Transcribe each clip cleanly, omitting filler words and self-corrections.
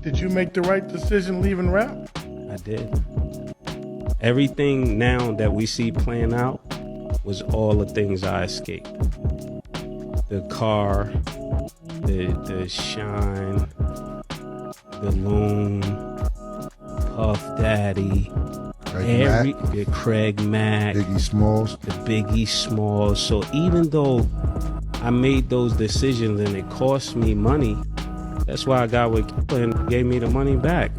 Did you make the right decision leaving rap? I did. Everything now that we see playing out was all the things I escaped. The car, the shine, the loon, Puff Daddy, Craig Mack, the Biggie Smalls. So even though I made those decisions and it cost me money, that's why I got with Killer and gave me the money back.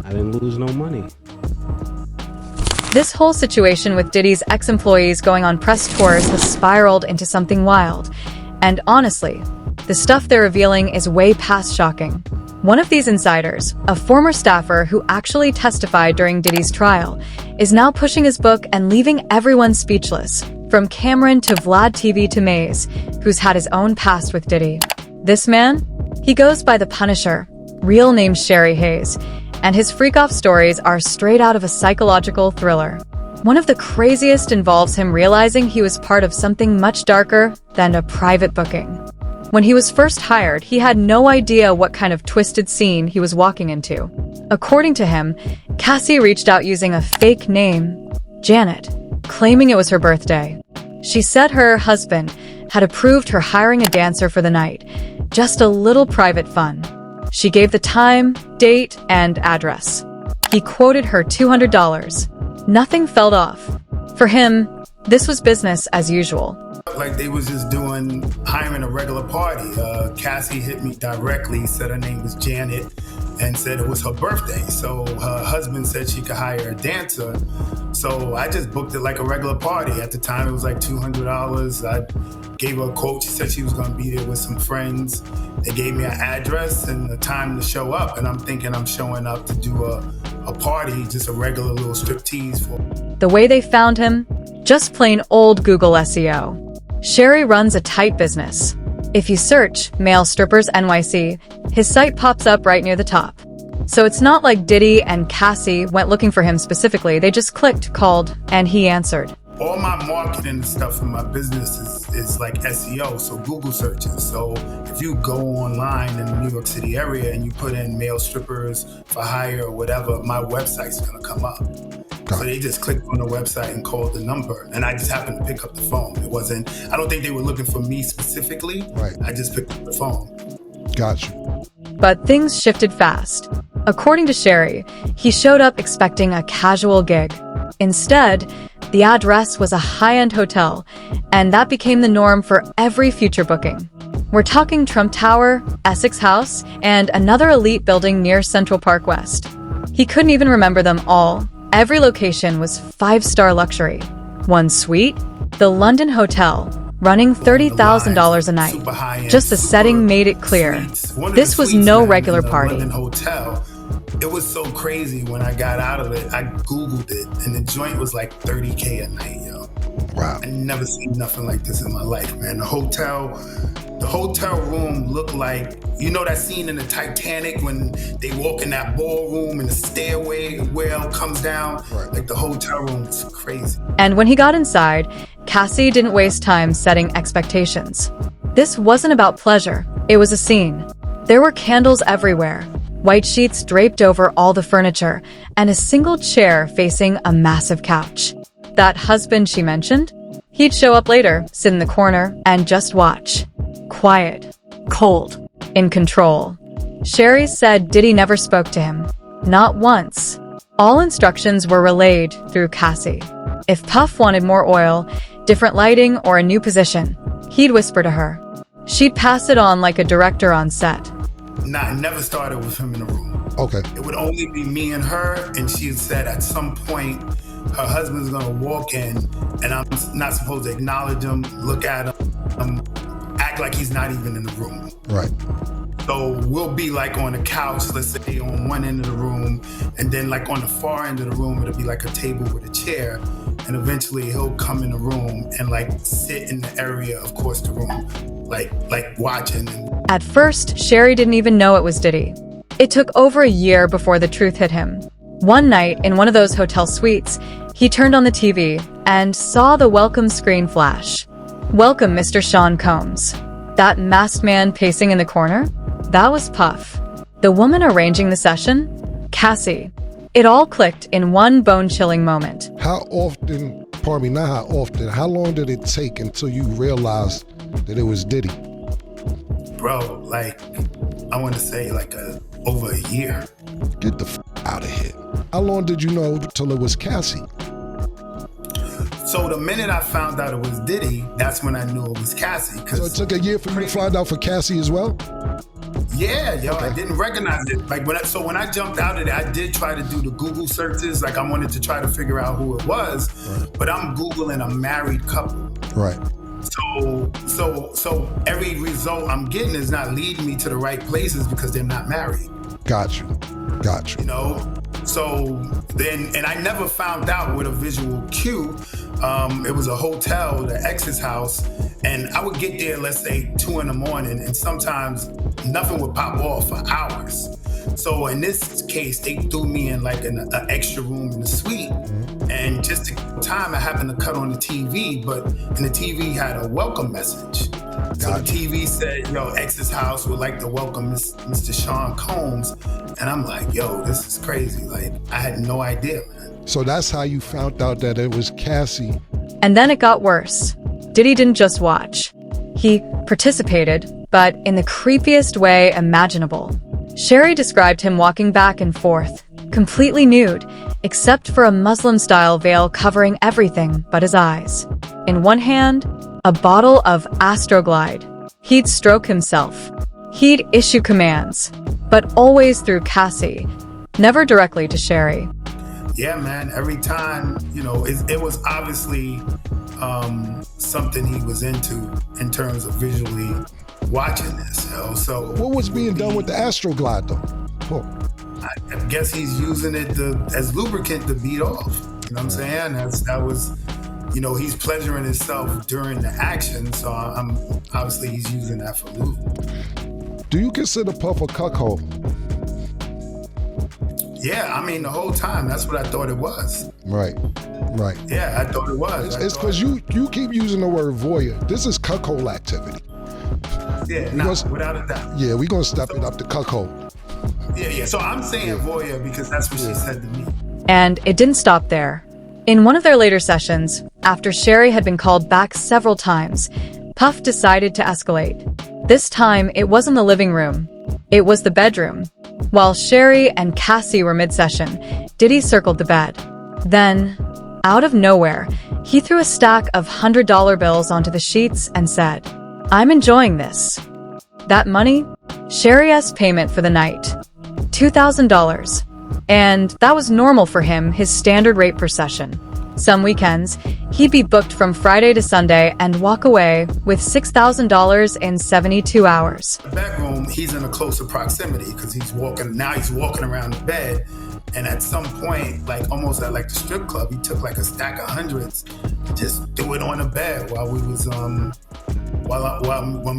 I didn't lose no money. This whole situation with Diddy's ex-employees going on press tours has spiraled into something wild. And honestly, the stuff they're revealing is way past shocking. One of these insiders, a former staffer who actually testified during Diddy's trial, is now pushing his book and leaving everyone speechless, from Cameron to Vlad TV to Mase, who's had his own past with Diddy. This man? He goes by the Punisher, real name Sherry Hayes, and his freak-off stories are straight out of a psychological thriller. One of the craziest involves him realizing he was part of something much darker than a private booking. When he was first hired, he had no idea what kind of twisted scene he was walking into. According to him, Cassie reached out using a fake name, Janet, claiming it was her birthday. She said her husband had approved her hiring a dancer for the night, just a little private fun. She gave the time, date, and address. He quoted her $200. Nothing felt off. For him, this was business as usual. Like they was just hiring a regular party. Cassie hit me directly, said her name was Janet, and said it was her birthday. So her husband said she could hire a dancer. So I just booked it like a regular party. At the time, it was like $200. I gave her a quote. She said she was going to be there with some friends. They gave me an address and the time to show up. And I'm thinking I'm showing up to do a party, just a regular little striptease for. The way they found him? Just plain old Google SEO. Sherry runs a tight business. If you search male strippers NYC, his site pops up right near the top. So it's not like Diddy and Cassie went looking for him specifically. They just clicked, called, and he answered. All my marketing stuff for my business is like SEO, so Google searches. So if you go online in the New York City area and you put in male strippers for hire or whatever, my website's gonna come up. So they just clicked on the website and called the number, and I just happened to pick up the phone. I don't think they were looking for me specifically. Right. I just picked up the phone. Gotcha. But things shifted fast. According to Sherry, he showed up expecting a casual gig. Instead, the address was a high-end hotel, and that became the norm for every future booking. We're talking Trump Tower, Essex House, and another elite building near Central Park West. He couldn't even remember them all. Every location was 5-star luxury. One suite, the London Hotel, running $30,000 a night. Just the setting made it clear. This was no regular party. London Hotel. It was so crazy when I got out of it. I Googled it, and the joint was like $30K a night, yo. Wow. I never seen nothing like this in my life, man. The hotel room looked like, you know that scene in the Titanic when they walk in that ballroom and the stairway well comes down? Right. Like the hotel room is crazy. And when he got inside, Cassie didn't waste time setting expectations. This wasn't about pleasure, it was a scene. There were candles everywhere, white sheets draped over all the furniture, and a single chair facing a massive couch. That husband she mentioned? He'd show up later, sit in the corner, and just watch. Quiet, cold, in control. Sherry said Diddy never spoke to him. Not once. All instructions were relayed through Cassie. If Puff wanted more oil, different lighting, or a new position, he'd whisper to her. She'd pass it on like a director on set. Nah, it never started with him in the room. Okay. It would only be me and her, and she had said at some point her husband's gonna walk in, and I'm not supposed to acknowledge him, look at him, act like he's not even in the room. Right. So we'll be like on the couch, let's say on one end of the room, and then like on the far end of the room, it'll be like a table with a chair, and eventually he'll come in the room and like sit in the area across the room, like watching. At first, Sherry didn't even know it was Diddy. It took over a year before the truth hit him. One night, in one of those hotel suites, he turned on the TV and saw the welcome screen flash. Welcome, Mr. Sean Combs. That masked man pacing in the corner? That was Puff. The woman arranging the session? Cassie. It all clicked in one bone-chilling moment. How often, pardon me, not how often, how long did it take until you realized that it was Diddy? Bro, like, I want to say like over a year. Get the out of here. How long did you know till it was Cassie? So the minute I found out it was Diddy, that's when I knew it was Cassie. So it took a year for you to find out for Cassie as well? Yeah, yo, I didn't recognize it. Like when I jumped out of it, I did try to do the Google searches. Like I wanted to try to figure out who it was, but I'm Googling a married couple. Right. So every result I'm getting is not leading me to the right places because they're not married. Got you. You know? So then, and I never found out with a visual cue. It was a hotel, the ex's house, and I would get there, let's say 2 a.m, and sometimes nothing would pop off for hours. So in this case, they threw me in like an extra room in the suite. And just to kill time, I happened to cut on the TV, and the TV had a welcome message. So the TV said, yo, ex's house would like to welcome Mr. Sean Combs. And I'm like, yo, this is crazy. Like, I had no idea, man. So that's how you found out that it was Cassie. And then it got worse. Diddy didn't just watch. He participated, but in the creepiest way imaginable. Sherry described him walking back and forth, completely nude, except for a Muslim-style veil covering everything but his eyes. In one hand, a bottle of Astroglide. He'd stroke himself. He'd issue commands, but always through Cassie, never directly to Sherry. Yeah, man, every time, you know, it was obviously something he was into in terms of visually watching this, you know? So what was being done with the Astroglide though? I guess he's using it as lubricant to beat off. You know what I'm saying? That was, you know, he's pleasuring himself during the action. So obviously he's using that for lube. Do you consider Puff a cuckold? Yeah, I mean, the whole time, that's what I thought it was. Right. Yeah, I thought it was. It's because you keep using the word voyeur. This is cuckold activity. Yeah, without a doubt. Yeah, we're going to step it up to cuckold. Yeah. So I'm saying voyeur because that's what she said to me. And it didn't stop there. In one of their later sessions, after Sherry had been called back several times, Puff decided to escalate. This time, it wasn't the living room. It was the bedroom. While Sherry and Cassie were mid-session, Diddy circled the bed. Then, out of nowhere, he threw a stack of $100 bills onto the sheets and said, "I'm enjoying this." That money? Sherry's payment for the night. $2,000. And that was normal for him, his standard rate per session. Some weekends, he'd be booked from Friday to Sunday and walk away with $6,000 in 72 hours. The bedroom, he's in a closer proximity because he's walking around the bed. And at some point, like almost at like the strip club, he took like a stack of hundreds, just threw it on the bed while we was, when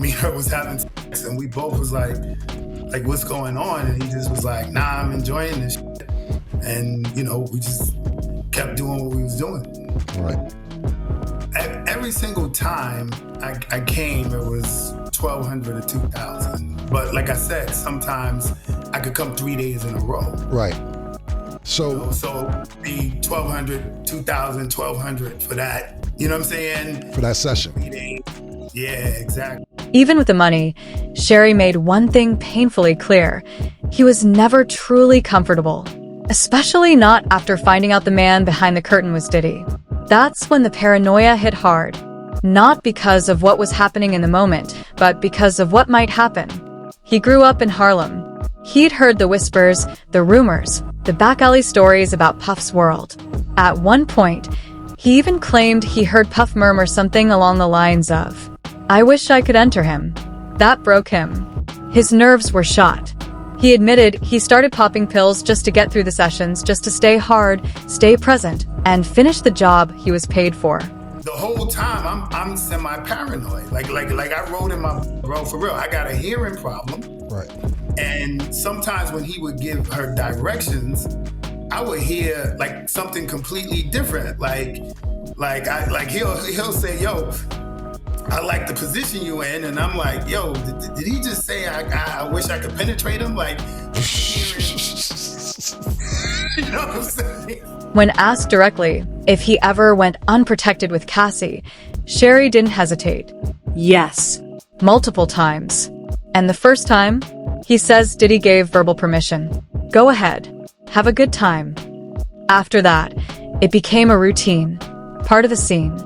me and her was having sex, and we both was like, what's going on? And he just was like, nah, I'm enjoying this shit. And, you know, we just kept doing what we was doing. Right. Every single time I came, it was $1,200 or $2,000. But like I said, sometimes I could come 3 days in a row. Right. So be $1,200, $2,000, $1,200 for that. You know what I'm saying? For that session. 3 days. Yeah, exactly. Even with the money, Sherry made one thing painfully clear. He was never truly comfortable. Especially not after finding out the man behind the curtain was Diddy. That's when the paranoia hit hard. Not because of what was happening in the moment, but because of what might happen. He grew up in Harlem. He'd heard the whispers, the rumors, the back alley stories about Puff's world. At one point, he even claimed he heard Puff murmur something along the lines of, "I wish I could enter him." That broke him. His nerves were shot. He admitted he started popping pills just to get through the sessions, just to stay hard, stay present, and finish the job he was paid for. The whole time, I'm semi-paranoid. Like I wrote in my, bro, for real, I got a hearing problem. Right. And sometimes when he would give her directions, I would hear like something completely different. Like he'll say, yo, I like the position you in. And I'm like, yo, did he just say I wish I could penetrate him? Like, you know what I'm saying? When asked directly if he ever went unprotected with Cassie, Sherry didn't hesitate. Yes, multiple times. And the first time, he says Diddy gave verbal permission. Go ahead, have a good time. After that, it became a routine, part of the scene.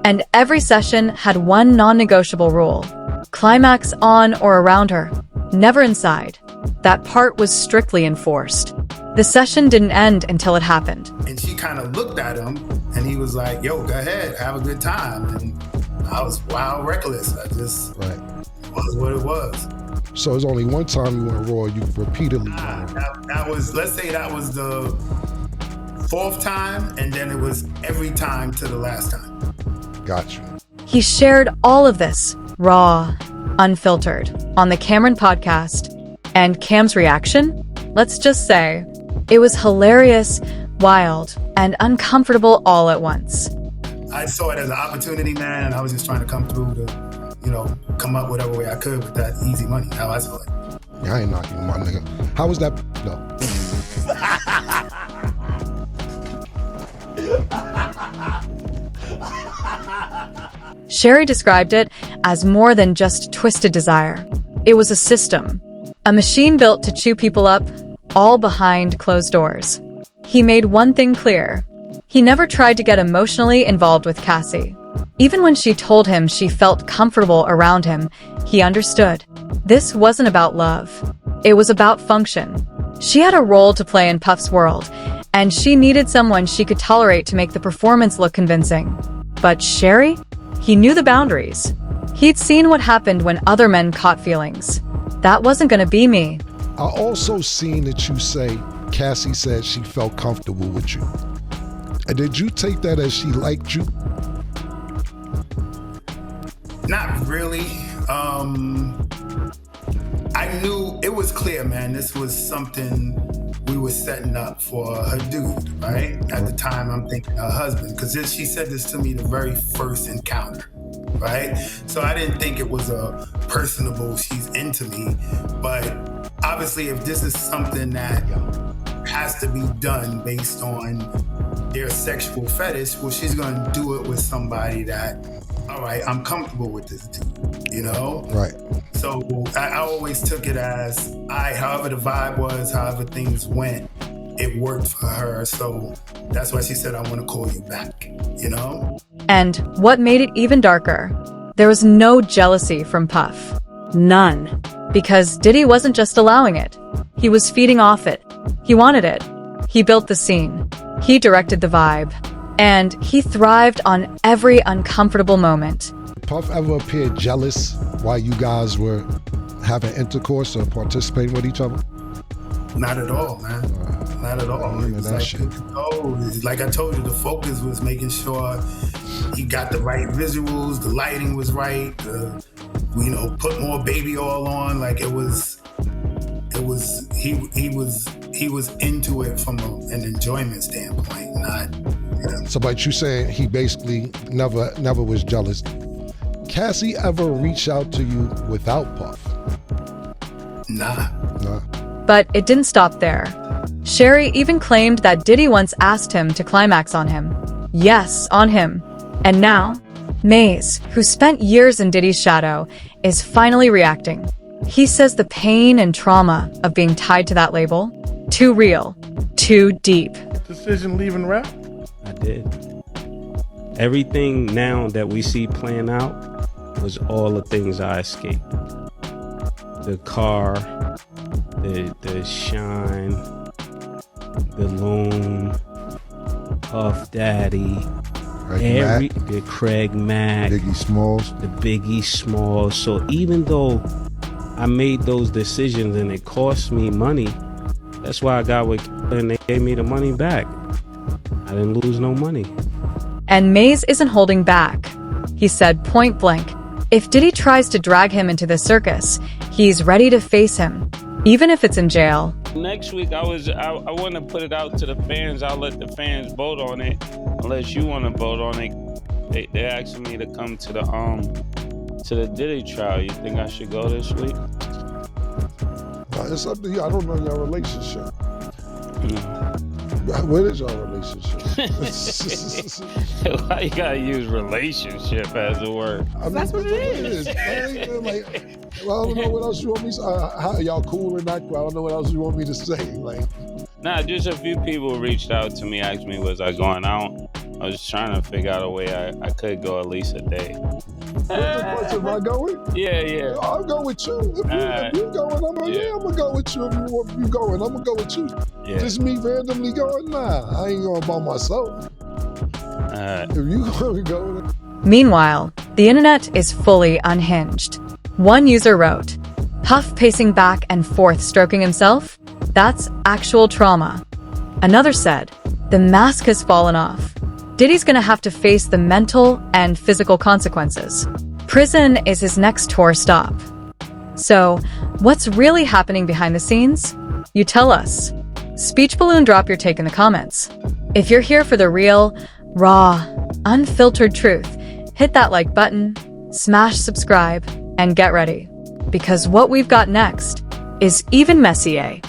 And every session had one non-negotiable rule: climax on or around her, never inside. That part was strictly enforced. The session didn't end until it happened. And she kind of looked at him, and he was like, yo, go ahead, have a good time. And I was wild reckless. I just was what it was. So it's only one time you went raw, you repeatedly. That was, let's say that was the 4th time, and then it was every time to the last time. Gotcha. He shared all of this, raw, unfiltered, on the Cameron podcast. And Cam's reaction? Let's just say, it was hilarious, wild, and uncomfortable all at once. I saw it as an opportunity, man, and I was just trying to come through to, come up whatever way I could with that easy money. How I saw it. Yeah, I ain't knocking you, my nigga. How was that? No. Sherry described it as more than just twisted desire. It was a system, a machine built to chew people up, all behind closed doors. He made one thing clear. He never tried to get emotionally involved with Cassie. Even when she told him she felt comfortable around him, he understood. This wasn't about love. It was about function. She had a role to play in Puff's world, and she needed someone she could tolerate to make the performance look convincing. But Sherry? He knew the boundaries. He'd seen what happened when other men caught feelings. That wasn't gonna be me. I also seen that you say Cassie said she felt comfortable with you. And did you take that as she liked you? Not really. I knew it was clear, man. This was something we were setting up for her dude, right? At the time, I'm thinking her husband, because she said this to me the very first encounter, right? So I didn't think it was a personable, she's into me. But obviously, if this is something that has to be done based on their sexual fetish, well, she's gonna do it with somebody that, all right, I'm comfortable with this dude, you know? Right. So I always took it as, however the vibe was, however things went, it worked for her. So that's why she said, I want to call you back, you know? And what made it even darker? There was no jealousy from Puff. None. Because Diddy wasn't just allowing it. He was feeding off it. He wanted it. He built the scene. He directed the vibe. And he thrived on every uncomfortable moment. Puff ever appeared jealous while you guys were having intercourse or participating with each other? Not at all, man. Not at all. It was like I told you, the focus was making sure he got the right visuals, the lighting was right, put more baby oil on. Like he was into it from an enjoyment standpoint, not. So, but you saying he basically never was jealous. Cassie ever reach out to you without Puff? Nah. But it didn't stop there. Sherry even claimed that Diddy once asked him to climax on him. Yes, on him. And now, Mase, who spent years in Diddy's shadow, is finally reacting. He says the pain and trauma of being tied to that label, too real, too deep. Decision leaving rap? I did. Everything now that we see playing out was all the things I escaped. The car, the shine, the loan, Puff Daddy, the Craig Mack, the Biggie Smalls. So even though I made those decisions and it cost me money, that's why I got with and they gave me the money back. I didn't lose no money. And Mase isn't holding back. He said point blank, if Diddy tries to drag him into the circus, he's ready to face him, even if it's in jail. Next week, I want to put it out to the fans. I'll let the fans vote on it, unless you want to vote on it. They asking me to come to the Diddy trial. You think I should go this week? It's up to you. I don't know your relationship. What is your relationship? Why you gotta use relationship as a word? I mean, that's what it is. Like, well, I don't know what else you want me to say. How y'all cool or not? I don't know what else you want me to say. Like, Nah, just a few people reached out to me, asked me, was I going out? I was trying to figure out a way I could go at least a day. am I going? Yeah. I'll go with you. If you going, I'm gonna go with you. If you going, I'm gonna go with you. Yeah. Just me randomly going? Nah, I ain't going by myself. If you gonna go. Meanwhile, the internet is fully unhinged. One user wrote, "Puff pacing back and forth stroking himself? That's actual trauma." Another said, "The mask has fallen off. Diddy's gonna have to face the mental and physical consequences. Prison is his next tour stop." So, what's really happening behind the scenes? You tell us. Speech balloon, drop your take in the comments. If you're here for the real, raw, unfiltered truth, hit that like button, smash subscribe, and get ready. Because what we've got next is even messier.